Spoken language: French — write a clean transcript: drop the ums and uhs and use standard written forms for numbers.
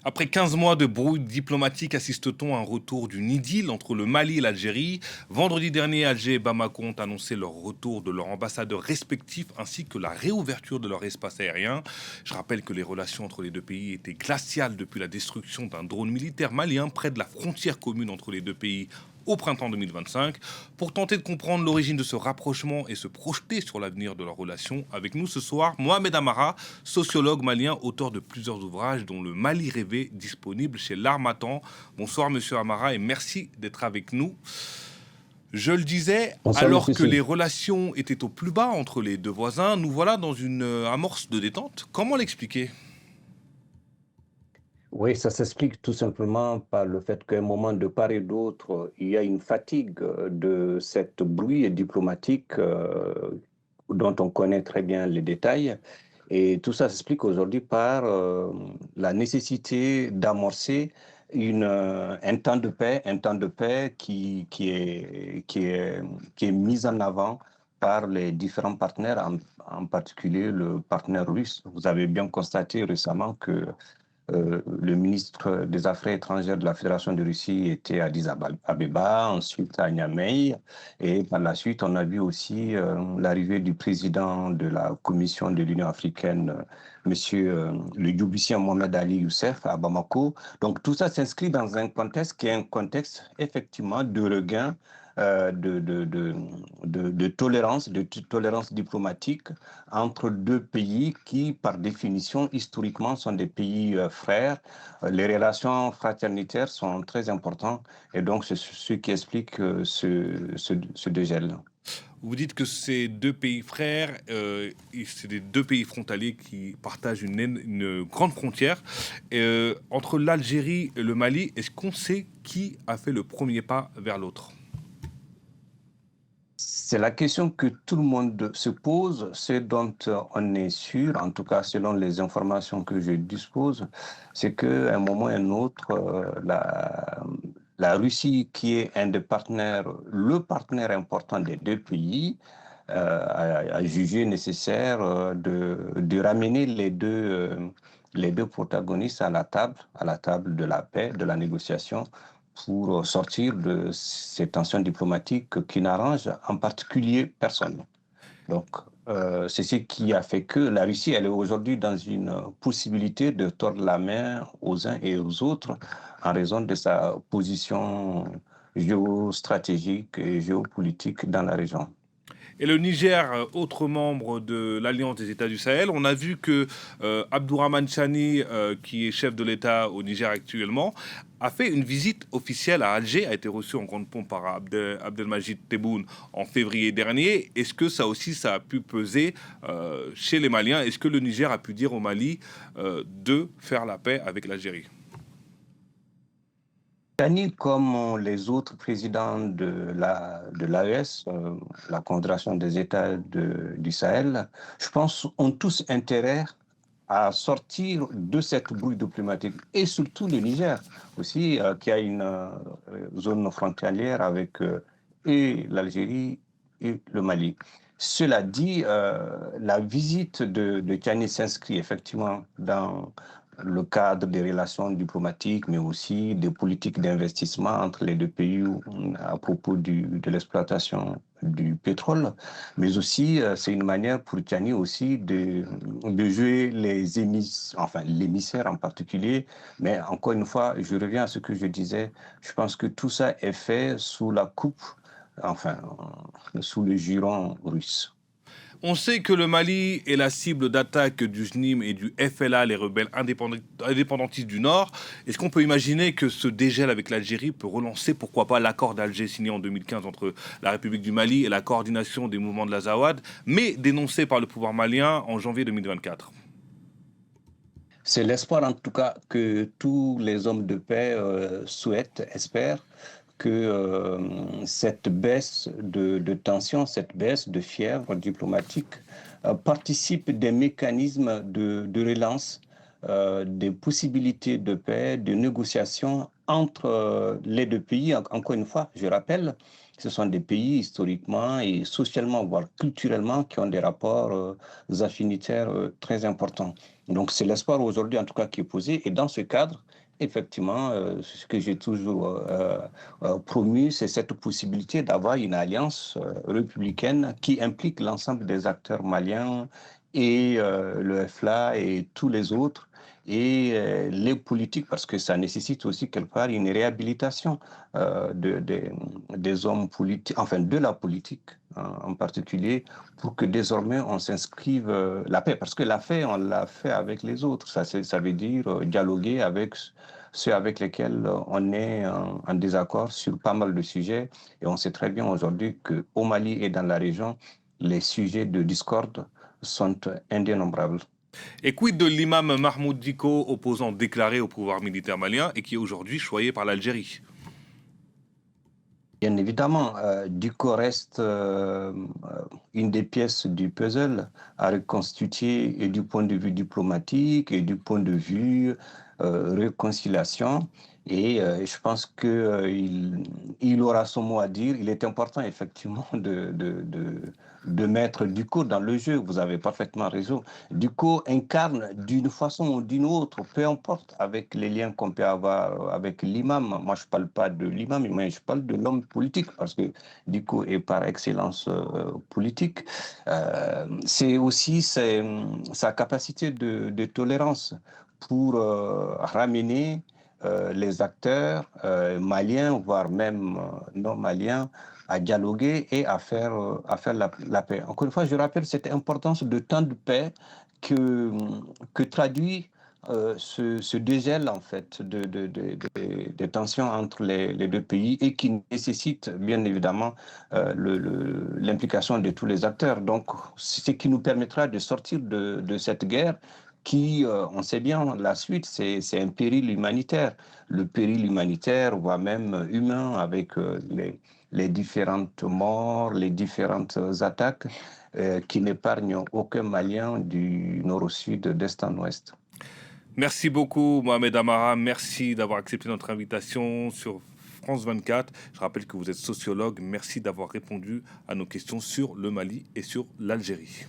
Après 15 mois de brouille diplomatique, assiste-t-on à un retour d'une idylle entre le Mali et l'Algérie? Vendredi dernier, Alger et Bamako ont annoncé leur retour de leurs ambassadeurs respectifs ainsi que la réouverture de leur espace aérien. Je rappelle que les relations entre les deux pays étaient glaciales depuis la destruction d'un drone militaire malien près de la frontière commune entre les deux pays au printemps 2025. Pour tenter de comprendre l'origine de ce rapprochement et se projeter sur l'avenir de leurs relations, avec nous ce soir, Mohamed Amara, sociologue malien, auteur de plusieurs ouvrages, dont Le Mali rêvé, disponible chez L'Harmattan. Bonsoir, monsieur Amara, et merci d'être avec nous. Je le disais, Bonsoir, alors Monsieur que les Sey. relations étaient au plus bas entre les deux voisins, nous voilà dans une amorce de détente. Comment l'expliquer? Oui, ça s'explique tout simplement par le fait qu'à un moment de part et d'autre, il y a une fatigue de cette bruit diplomatique dont on connaît très bien les détails. Et tout ça s'explique aujourd'hui par la nécessité d'amorcer un temps de paix qui est mis en avant par les différents partenaires, en particulier le partenaire russe. Vous avez bien constaté récemment que le ministre des Affaires étrangères de la Fédération de Russie était à Addis Abeba, ensuite à Niamey, et par la suite, on a vu aussi l'arrivée du président de la Commission de l'Union africaine, Monsieur le Djiboutien Mohamed Ali Youssef, à Bamako. Donc tout ça s'inscrit dans un contexte qui est un contexte effectivement de regain de tolérance diplomatique entre deux pays qui, par définition, historiquement, sont des pays frères. Les relations fraternitaires sont très importantes et donc c'est ce qui explique ce dégel. Vous dites que c'est deux pays frères, et c'est des deux pays frontaliers qui partagent une grande frontière. Entre l'Algérie et le Mali, est-ce qu'on sait qui a fait le premier pas vers l'autre? C'est la question que tout le monde se pose, ce dont on est sûr, en tout cas selon les informations que je dispose, c'est qu'à un moment ou à un autre, la Russie, qui est un des partenaires, le partenaire important des deux pays, a jugé nécessaire de ramener les deux protagonistes à la table de la paix, de la négociation, pour sortir de ces tensions diplomatiques qui n'arrangent en particulier personne. Donc, c'est ce qui a fait que la Russie, elle est aujourd'hui dans une possibilité de tordre la main aux uns et aux autres en raison de sa position géostratégique et géopolitique dans la région. Et le Niger, autre membre de l'Alliance des États du Sahel, on a vu que Abdourahmane Chani, qui est chef de l'État au Niger actuellement, a fait une visite officielle à Alger, a été reçu en grande pompe par Abdelmajid Tebboune en février dernier. Est-ce que ça aussi, ça a pu peser chez les Maliens? Est-ce que le Niger a pu dire au Mali de faire la paix avec l'Algérie? Tani, comme les autres présidents de l'AES, la Confédération des États du Sahel, je pense, ont tous intérêt à sortir de cette brouille diplomatique et surtout le Niger aussi, qui a une zone frontalière avec et l'Algérie et le Mali. Cela dit, la visite de Tchani s'inscrit effectivement dans le cadre des relations diplomatiques, mais aussi des politiques d'investissement entre les deux pays à propos de l'exploitation du pétrole. Mais aussi, c'est une manière pour Tiani aussi de jouer enfin l'émissaire en particulier. Mais encore une fois, je reviens à ce que je disais. Je pense que tout ça est fait sous la coupe, enfin, sous le giron russe. On sait que le Mali est la cible d'attaques du JNIM et du FLA, les rebelles indépendantistes du Nord. Est-ce qu'on peut imaginer que ce dégel avec l'Algérie peut relancer, pourquoi pas, l'accord d'Alger signé en 2015 entre la République du Mali et la coordination des mouvements de l'Azawad, mais dénoncé par le pouvoir malien en janvier 2024? C'est l'espoir en tout cas que tous les hommes de paix souhaitent, espèrent que cette baisse de tension, cette baisse de fièvre diplomatique participe des mécanismes de relance, des possibilités de paix, de négociation entre les deux pays. Encore une fois, je rappelle, Ce sont des pays historiquement et socialement, voire culturellement, qui ont des rapports affinitaires très importants. Donc c'est l'espoir aujourd'hui, en tout cas, qui est posé. Et dans ce cadre, effectivement, ce que j'ai toujours promu, c'est cette possibilité d'avoir une alliance républicaine qui implique l'ensemble des acteurs maliens et le FLA et tous les autres et les politiques, parce que ça nécessite aussi quelque part une réhabilitation des hommes politiques, enfin de la politique en particulier, pour que désormais on s'inscrive la paix, parce que la paix, on l'a fait avec les autres. Ça veut dire dialoguer avec ceux avec lesquels on est en désaccord sur pas mal de sujets. Et on sait très bien aujourd'hui qu'au Mali et dans la région, les sujets de discorde sont indénombrables. Et quid de l'imam Mahmoud Dicko, opposant déclaré au pouvoir militaire malien et qui est aujourd'hui choyé par l'Algérie? Bien évidemment, Duco reste une des pièces du puzzle à reconstituer et du point de vue diplomatique et du point de vue réconciliation. Et je pense qu'il aura son mot à dire. Il est important effectivement de mettre Duco dans le jeu. Vous avez parfaitement raison. Duco incarne d'une façon ou d'une autre, peu importe, avec les liens qu'on peut avoir avec l'imam. Moi, je ne parle pas de l'imam, mais je parle de l'homme politique, parce que Duco est par excellence politique. C'est aussi sa capacité de tolérance pour ramener les acteurs maliens, voire même non maliens, à dialoguer et à faire la paix. Encore une fois, je rappelle cette importance de temps de paix que traduit ce dégel en fait des tensions entre les deux pays et qui nécessite bien évidemment l'implication de tous les acteurs. Donc, c'est ce qui nous permettra de sortir de cette guerre qui, on sait bien, la suite, c'est un péril humanitaire. Le péril humanitaire, voire même humain, avec les différentes morts, les différentes attaques qui n'épargnent aucun Malien du nord au sud, d'est en ouest. Merci beaucoup, Mohamed Amara. Merci d'avoir accepté notre invitation sur France 24. Je rappelle que vous êtes sociologue. Merci d'avoir répondu à nos questions sur le Mali et sur l'Algérie.